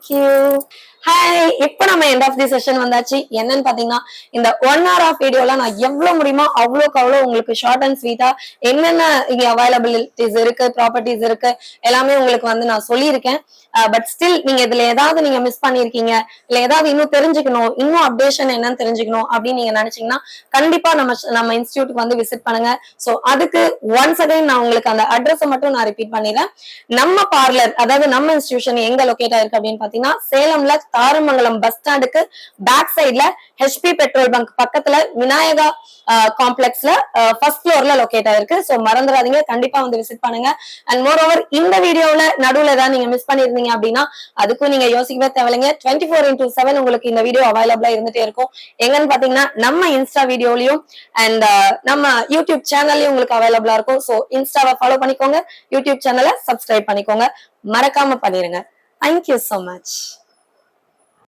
Thank you. Hi, இப்போ நம்ம end of the session வந்தாச்சு. என்னன்னு பாத்தீங்கன்னா, இந்த 1 hour ஆஃப் வீடியோல நான் எவ்வளவு முடியுமோ அவ்வளோக்கு அவ்வளோ உங்களுக்கு ஷார்ட் அண்ட் ஸ்வீட்டா என்னென்ன இங்க அவைலபிலிட்டிஸ் இருக்கு, ப்ராப்பர்ட்டிஸ் இருக்கு, எல்லாமே உங்களுக்கு வந்து நான் சொல்லியிருக்கேன். பட் ஸ்டில் நீங்க இதுல ஏதாவது நீங்க மிஸ் பண்ணிருக்கீங்க, இல்ல ஏதாவது இன்னும் தெரிஞ்சுக்கணும், இன்னும் அப்டேஷன் என்னன்னு தெரிஞ்சுக்கணும் அப்படின்னு நீங்க நினைச்சீங்கன்னா கண்டிப்பா நம்ம இன்ஸ்டியூட்டுக்கு வந்து விசிட் பண்ணுங்க. சோ அதுக்கு ஒன்ஸ் அகைன் நான் உங்களுக்கு அந்த அட்ரஸ் மட்டும் நான் ரிப்பீட் பண்ணிடுறேன். நம்ம பார்லர், அதாவது நம்ம இன்ஸ்டிடியூஷன் எங்க லொகேட் ஆயிருக்கு அப்படின்னு பாத்தீங்கன்னா, சேலம்ல தாரமங்கலம் பஸ் ஸ்டாண்டுக்கு பேக் சைட்ல ஹெச்பி பெட்ரோல் பங்க் பக்கத்துல விநாயகா காம்ப்ளெக்ஸ்ல ஃபர்ஸ்ட் ஃப்ளோர்ல லொகேட் ஆயிருக்கு. சோ மறந்துடாதீங்க, கண்டிப்பா வந்து விசிட் பண்ணுங்க. அண்ட் மோர் ஓவர் இந்த வீடியோல நடுவுல ஏதாவது நீங்க மிஸ் பண்ணிருந்தீங்க அப்படின்னா அதுக்கும் நீங்க யோசிக்கவே தேவையில்லைங்க. 24x7 உங்களுக்கு இந்த வீடியோ அவைலபிளா இருந்துட்டே இருக்கும். எங்கன்னு பாத்தீங்கன்னா நம்ம இன்ஸ்டா வீடியோலயும் அண்ட் நம்ம யூடியூப் சேனல்லயும் உங்களுக்கு அவைலபிளா இருக்கும். சோ இன்ஸ்டாவை ஃபாலோ பண்ணிக்கோங்க, யூடியூப் சேனலை சப்ஸ்கிரைப் பண்ணிக்கோங்க, மறக்காம பண்ணிருங்க. Thank you so much.